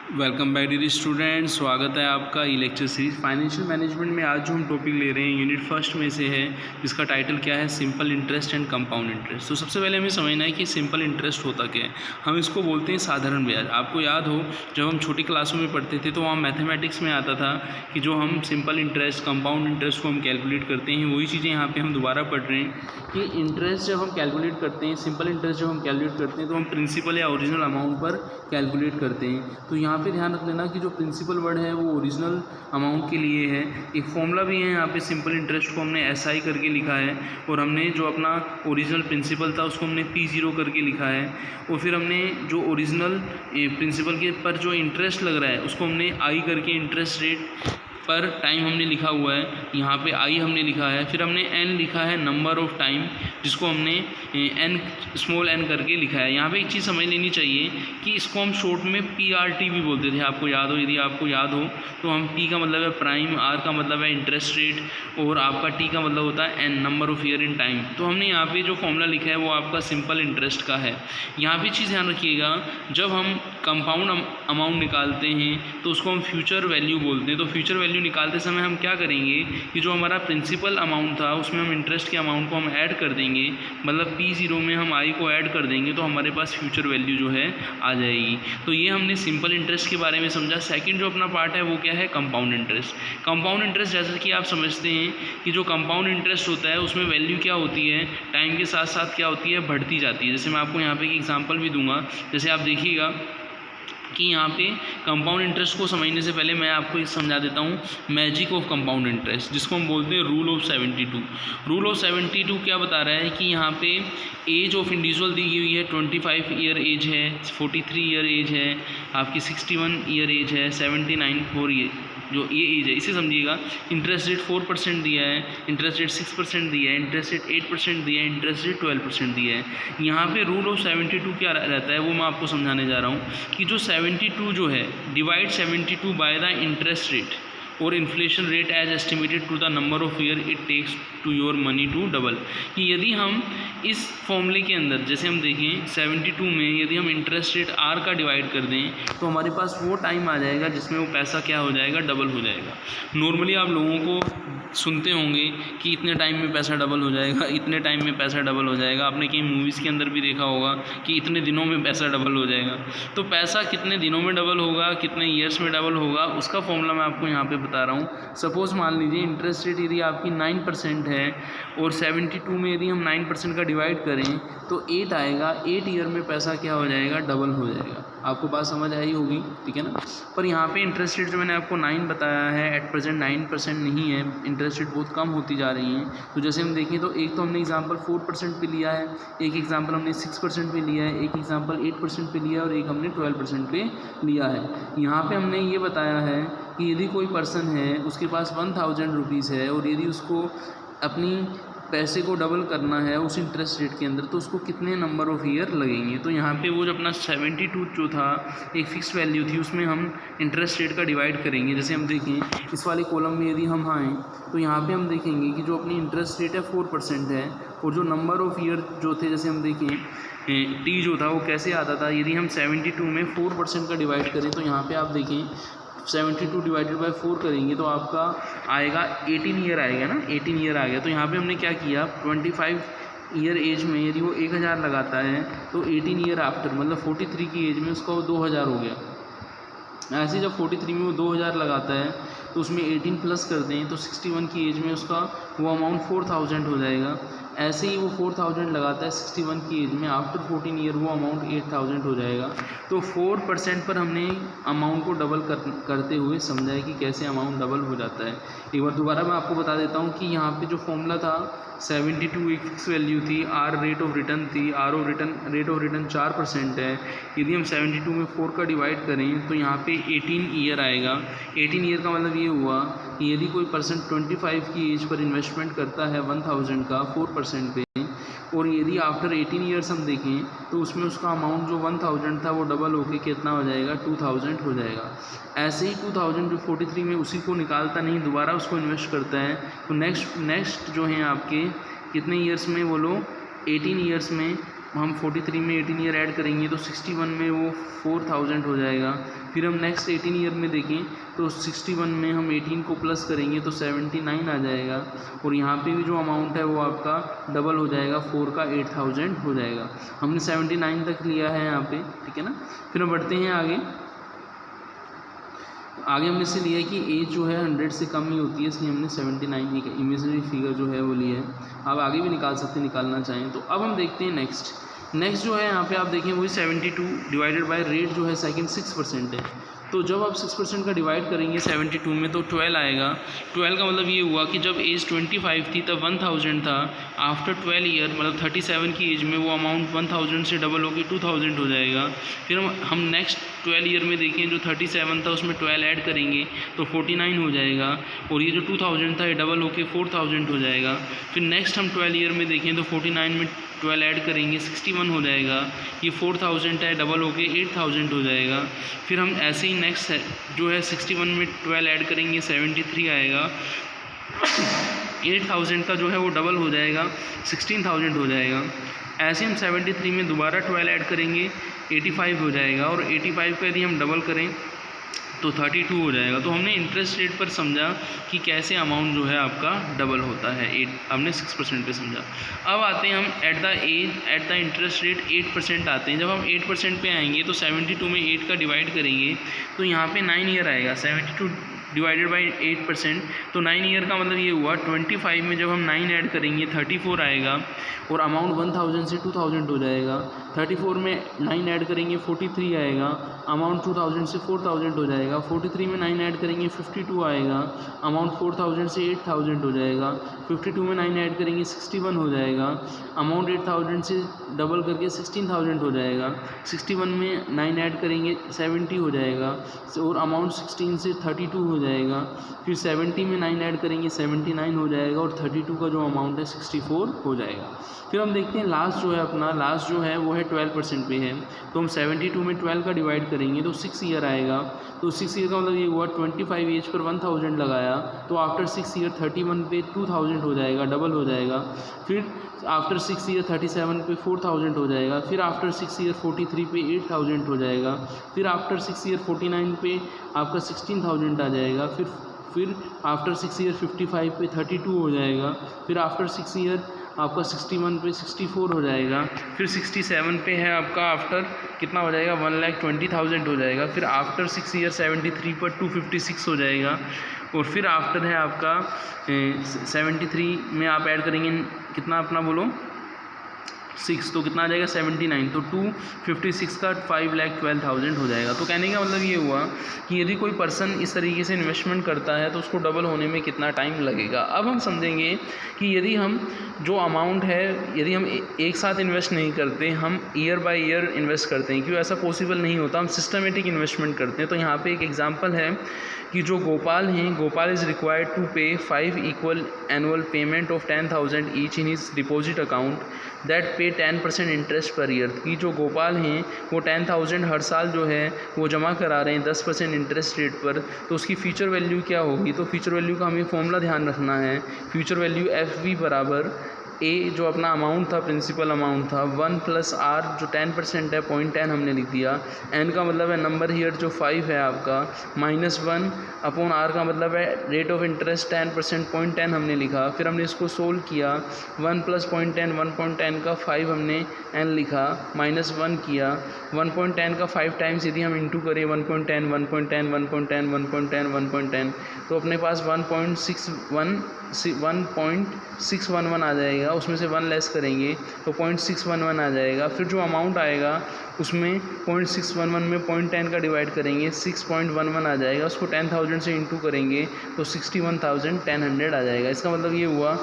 Welcome back dear student, स्वागत है आपका ई लेक्चर सीरीज फाइनेंशियल मैनेजमेंट में। आज जो हम टॉपिक ले रहे हैं यूनिट फर्स्ट में से है, जिसका टाइटल क्या है, simple interest and compound interest. तो सबसे पहले हमें समझना है कि सिंपल इंटरेस्ट होता क्या है। हम इसको बोलते हैं साधारण ब्याज। आपको याद हो जब हम छोटी क्लासों में पढ़ते थे तो वहाँ मैथमेटिक्स में आता था कि जो हम सिंपल इंटरेस्ट कंपाउंड इंटरेस्ट को हम कैलकुलेट करते हैं, वही चीज़ें यहाँ पर हम दोबारा पढ़ रहे हैं कि इंटरेस्ट जब हम कैलकुलेट करते हैं, सिंपल इंटरेस्ट जब हम कैलकुलेट करते हैं तो हम प्रिंसिपल या ओरिजिनल अमाउंट पर कैलकुलेट करते हैं। तो यहाँ पे ध्यान रख लेना कि जो प्रिंसिपल वर्ड है वो ओरिजिनल अमाउंट के लिए है। एक फॉर्मूला भी है यहाँ पे, सिंपल इंटरेस्ट को हमने SI करके लिखा है और हमने जो अपना ओरिजिनल प्रिंसिपल था उसको हमने P0 करके लिखा है। और फिर हमने जो ओरिजिनल प्रिंसिपल के पर जो इंटरेस्ट लग रहा है उसको हमने I करके इंटरेस्ट रेट पर टाइम हमने लिखा हुआ है, यहाँ पे I हमने लिखा है। फिर हमने N लिखा है नंबर ऑफ़ टाइम, जिसको हमने n स्मॉल n करके लिखा है। यहाँ पे एक चीज़ समझ लेनी चाहिए कि इसको हम शॉर्ट में PRT भी बोलते थे। आपको याद हो, यदि आपको याद हो तो हम P का मतलब है प्राइम, R का मतलब है इंटरेस्ट रेट और आपका T का मतलब होता है N number of year in time. तो हमने यहाँ पे जो फॉर्मूला लिखा है वो आपका सिंपल इंटरेस्ट का है। यहाँ पे चीज़ ध्यान रखिएगा, जब हम कंपाउंड अमाउंट निकालते हैं तो उसको हम फ्यूचर वैल्यू बोलते हैं। तो फ्यूचर वैल्यू निकालते समय हम क्या करेंगे कि जो हमारा प्रिंसिपल अमाउंट था उसमें हम इंटरेस्ट के अमाउंट को हम ऐड कर देंगे, मतलब P0 में हम I को ऐड कर देंगे तो हमारे पास फ्यूचर वैल्यू जो है आ जाएगी। तो ये हमने सिंपल इंटरेस्ट के बारे में समझा। सेकंड जो अपना पार्ट है वो क्या है, कंपाउंड इंटरेस्ट। कंपाउंड इंटरेस्ट जैसा कि आप समझते हैं कि जो कंपाउंड इंटरेस्ट होता है उसमें वैल्यू क्या होती है, टाइम के साथ साथ क्या होती है, बढ़ती जाती है। जैसे मैं आपको यहाँ पे एक एग्जाम्पल भी दूंगा। जैसे आप देखिएगा कि यहाँ पे कंपाउंड इंटरेस्ट को समझने से पहले मैं आपको एक समझा देता हूँ मैजिक ऑफ कंपाउंड इंटरेस्ट, जिसको हम बोलते हैं रूल ऑफ 72। रूल ऑफ 72 क्या बता रहा है कि यहाँ पे एज ऑफ इंडिविजुअल दी हुई है, 25 ईयर एज है, 43 ईयर एज है, आपकी 61 ईयर एज है, 79 4 ईयर जो ये एज है, इसे समझिएगा। इंटरेस्ट रेट 4% दिया है, इंटरेस्ट रेट 6% दिया है, इंटरेस्ट रेट 8% दिया है, इंटरेस्ट रेट 12% दिया है। यहाँ पे रूल ऑफ 72 क्या रहता है वो मैं आपको समझाने जा रहा हूँ कि जो 72 जो है, divide 72 by the interest rate और inflation rate as estimated to the number of year it takes to your money to double. कि यदि हम इस फॉर्मूले के अंदर जैसे हम देखें 72 में यदि हम इंटरेस्ट रेट R का डिवाइड कर दें तो हमारे पास वो टाइम आ जाएगा जिसमें वो पैसा क्या हो जाएगा, डबल हो जाएगा। नॉर्मली आप लोगों को सुनते होंगे कि इतने टाइम में पैसा डबल हो जाएगा, इतने टाइम में पैसा डबल हो जाएगा। आपने कई मूवीज़ के अंदर भी देखा होगा कि इतने दिनों में पैसा डबल हो जाएगा। तो पैसा कितने दिनों में डबल होगा, कितने ईयर्स में डबल होगा, उसका फॉर्मूला मैं आपको यहाँ पे बता रहा हूँ। सपोज़ मान लीजिए इंटरेस्ट रेट यदि आपकी 9% है और 72 में यदि हम 9% का डिवाइड करें तो 8 आएगा। 8 ईयर में पैसा क्या हो जाएगा, डबल हो जाएगा। आपको बात समझ आई होगी, ठीक है ना। पर यहाँ पे इंटरेस्ट रेट जो मैंने आपको 9 बताया है, एट प्रेजेंट 9% नहीं है, इंटरेस्ट रेट बहुत कम होती जा रही हैं। तो जैसे हम देखें तो एक तो हमने एग्जांपल 4% पे लिया है, एक एग्जांपल हमने 6% पे लिया है, एक एग्जांपल 8% पे लिया है और एक हमने 12% पे लिया है। यहाँ पे हमने ये बताया है कि यदि कोई पर्सन है उसके पास 1000 रुपीज़ है और यदि उसको अपनी पैसे को डबल करना है उस इंटरेस्ट रेट के अंदर तो उसको कितने नंबर ऑफ़ ईयर लगेंगे। तो यहाँ पे वो जो अपना 72 जो था एक फ़िक्स वैल्यू थी, उसमें हम इंटरेस्ट रेट का डिवाइड करेंगे। जैसे हम देखें इस वाले कॉलम में यदि हम आएँ तो यहाँ पे हम देखेंगे कि जो अपनी इंटरेस्ट रेट है 4% है और जो नंबर ऑफ़ ईयर जो थे, जैसे हम देखें T जो था वो कैसे आता था, यदि हम 72 में 4% का डिवाइड करें तो यहाँ पर आप देखें 72 डिवाइडेड बाय 4 करेंगे तो आपका आएगा 18 ईयर आएगा ना, 18 ईयर आ गया। तो यहाँ पे हमने क्या किया, 25 ईयर एज में यदि वो 1000 लगाता है तो 18 ईयर आफ्टर मतलब 43 की एज में उसका वो 2000 हो गया। ऐसे जब 43 में वो 2000 लगाता है तो उसमें 18 प्लस कर दें तो 61 की एज में उसका वो अमाउंट 4000 हो जाएगा। ऐसे ही वो 4000 लगाता है 61 की एज में, आफ्टर 14 ईयर वो अमाउंट 8000 हो जाएगा। तो 4% पर हमने अमाउंट को डबल करते हुए समझा है कि कैसे अमाउंट डबल हो जाता है। एक बार दोबारा मैं आपको बता देता हूँ कि यहाँ पे जो फॉर्मूला था 72 एक फिक्स वैल्यू थी, R रेट ऑफ रिटर्न थी, रेट ऑफ रिटर्न 4% है। यदि हम 72 में 4 का डिवाइड करें तो यहाँ पे 18 ईयर आएगा। 18 ईयर का मतलब ये हुआ कि यदि कोई पर्सन 25 की एज पर इन्वेस्टमेंट करता है 1000 का 4% पे, और यदि आफ्टर 18 ईयर्स हम देखें तो उसमें उसका अमाउंट जो 1000 था वो डबल होके कितना हो जाएगा, 2000 हो जाएगा। ऐसे ही 2000 जो 43 में उसी को निकालता नहीं, दोबारा उसको इन्वेस्ट करता है तो नेक्स्ट जो हैं आपके कितने ईयर्स में, वो लोग 18 ईयर्स में हम 43 में 18 ईयर ऐड करेंगे तो 61 में वो 4000 हो जाएगा। फिर हम नेक्स्ट 18 ईयर में देखें तो 61 में हम 18 को प्लस करेंगे तो 79 आ जाएगा, और यहाँ पे भी जो अमाउंट है वो आपका डबल हो जाएगा, 4 का 8000 हो जाएगा। हमने 79 तक लिया है यहाँ पे, ठीक है ना। फिर हम बढ़ते हैं आगे हमने इससे लिया है कि एज जो है 100 से कम ही होती है, इसलिए हमने 79 एक इमेजिनरी फिगर जो है वो लिया है। आप आगे भी निकाल सकते हैं निकालना चाहें तो। अब हम देखते हैं नेक्स्ट जो है यहाँ पे आप देखें वही 72 डिवाइडेड बाय रेट जो है सेकंड 6% है। तो जब आप 6% का डिवाइड करेंगे 72 में तो 12 आएगा। 12 का मतलब ये हुआ कि जब एज 25 थी तब 1000 था, आफ्टर 12 ईयर मतलब 37 की एज में वो अमाउंट 1000 से डबल होकर 2000 हो जाएगा। फिर हम नेक्स्ट 12 ईयर में देखें जो 37 था उसमें 12 ऐड करेंगे तो 49 हो जाएगा, और ये जो 2000 था ये डबल होकर 4000 हो जाएगा। फिर नेक्स्ट हम 12 ईयर में देखें तो 49 में 12 ऐड करेंगे 61 हो जाएगा, ये 4000 है डबल होके 8000 हो जाएगा। फिर हम ऐसे ही नेक्स्ट जो है 61 में 12 ऐड करेंगे 73 आएगा, 8000 का जो है वो डबल हो जाएगा 16000 हो जाएगा। ऐसे हम 73 में दोबारा 12 ऐड करेंगे 85 हो जाएगा, और 85 का यदि हम डबल करें तो 32 हो जाएगा। तो हमने इंटरेस्ट रेट पर समझा कि कैसे अमाउंट जो है आपका डबल होता है, हमने 6% पे समझा। अब आते हैं हम एट द इंटरेस्ट रेट 8% आते हैं। जब हम 8% पे आएंगे तो 72 में 8 का डिवाइड करेंगे तो यहाँ पे 9 ईयर आएगा। 72 डिवाइडेड बाई 8%, तो 9 ईयर का मतलब ये हुआ 25 में जब हम 9 ऐड करेंगे 34 आएगा, और अमाउंट 1000 से 2000 हो जाएगा। 34 में 9 ऐड करेंगे 43 आएगा, अमाउंट 2000 से 4000 हो जाएगा। 43 में 9 ऐड करेंगे 52 आएगा, अमाउंट 4000 से 8000 हो जाएगा। 52 में 9 ऐड करेंगे 61 हो जाएगा, अमाउंट 8000 से डबल करके 16000 हो जाएगा। 61 में 9 ऐड करेंगे 70 हो जाएगा, और अमाउंट 16 से 32 हो जाएगा। फिर 70 में 9 ऐड करेंगे 79 हो जाएगा, और 32 का जो अमाउंट है 64 हो जाएगा। फिर हम देखते हैं लास्ट जो है वो है 12% पे है। तो हम 72 में 12 का डिवाइड करेंगे तो 6 ईयर आएगा। तो 6 ईयर का मतलब ये हुआ 25 एज पर 1000 लगाया, तो आफ्टर 6 ईयर 31 पे 2000 हो जाएगा, डबल हो जाएगा। फिर आफ्टर 6 ईयर 37 पे 4000 हो जाएगा। फिर आफ्टर 6 ईयर 43 पे 8000 हो जाएगा। फिर आफ्टर 6 ईयर 49 पे आपका 16000 आ जाएगा। फिर आफ्टर 6 ईयर 55 पे 32 हो जाएगा। फिर आफ्टर 6 ईयर आपका 61 पे 64 हो जाएगा। फिर 67 पे है आपका आफ्टर कितना हो जाएगा 1,20,000 हो जाएगा। फिर आफ्टर 6 ईयर 73 पर 256 हो जाएगा। और फिर आफ्टर है आपका 73 में आप ऐड करेंगे कितना अपना बोलो 6, तो कितना आ जाएगा 79, तो 256 का 5,12,000 हो जाएगा। तो कहने का मतलब ये हुआ कि यदि कोई पर्सन इस तरीके से इन्वेस्टमेंट करता है तो उसको डबल होने में कितना टाइम लगेगा। अब हम समझेंगे कि यदि हम जो अमाउंट है यदि हम एक साथ इन्वेस्ट नहीं करते, हम ईयर बाय ईयर इन्वेस्ट करते हैं, क्यों ऐसा पॉसिबल नहीं होता, हम सिस्टमेटिक इन्वेस्टमेंट करते हैं। तो यहाँ पे एक एग्जांपल है कि जो गोपाल हैं, गोपाल इज़ रिक्वायर्ड टू पे 5 equal annual payment of 10,000 each in his deposit account that पे 10% इंटरेस्ट पर ईयर। कि जो गोपाल हैं वो 10,000 हर साल जो है वो जमा करा रहे हैं 10% इंटरेस्ट रेट पर। तो उसकी फ्यूचर वैल्यू क्या होगी, तो फ्यूचर वैल्यू का हमें फॉर्मूला ध्यान रखना है। फ्यूचर वैल्यू FV बराबर ए जो अपना अमाउंट था, प्रिंसिपल अमाउंट था, 1 प्लस आर जो 10% है 0.10 हमने लिख दिया। एन का मतलब है नंबर हियर जो 5 है आपका, -1 अपॉन आर का मतलब है रेट ऑफ इंटरेस्ट 10% 0.10 हमने लिखा। फिर हमने इसको सोल्व किया, 1 प्लस 0.10 1.10 का 5 हमने एन लिखा, -1 किया। 1.10 का 5 टाइम्स यदि हम इंटू करें 1.10 1.10 1.10 1.10 1.10 तो अपने पास 1.611 आ जाएगा। उसमें से 1 लेस करेंगे तो 0.611 आ जाएगा। फिर जो अमाउंट आएगा उसमें 0.611 में 0.10 का डिवाइड करेंगे 6.11 आ जाएगा। उसको 10,000 से इंटू करेंगे तो 61,100 आ जाएगा। इसका मतलब ये हुआ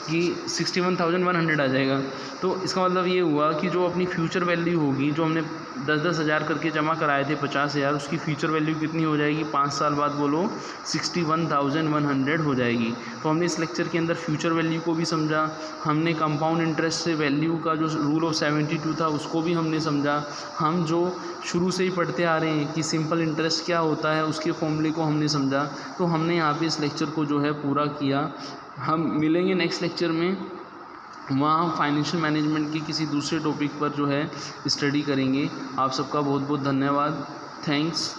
कि 61,100 आ जाएगा। तो इसका मतलब ये हुआ कि जो अपनी फ्यूचर वैल्यू होगी, जो हमने 10-10 हज़ार करके जमा कराए थे 50,000, उसकी फ्यूचर वैल्यू कितनी हो जाएगी 5 साल बाद बोलो 61,100 हो जाएगी। तो हमने इस लेक्चर के अंदर फ्यूचर वैल्यू को भी समझा, हमने कंपाउंड इंटरेस्ट से वैल्यू का जो रूल ऑफ 72 था उसको भी हमने समझा। हम जो शुरू से ही पढ़ते आ रहे हैं कि सिंपल इंटरेस्ट क्या होता है उसके फॉर्मूले को हमने समझा। तो हमने यहाँ पे इस लेक्चर को जो है पूरा किया। हम मिलेंगे नेक्स्ट लेक्चर में। वहाँ हम फाइनेंशियल मैनेजमेंट के किसी दूसरे टॉपिक पर जो है स्टडी करेंगे। आप सबका बहुत बहुत धन्यवाद। थैंक्स।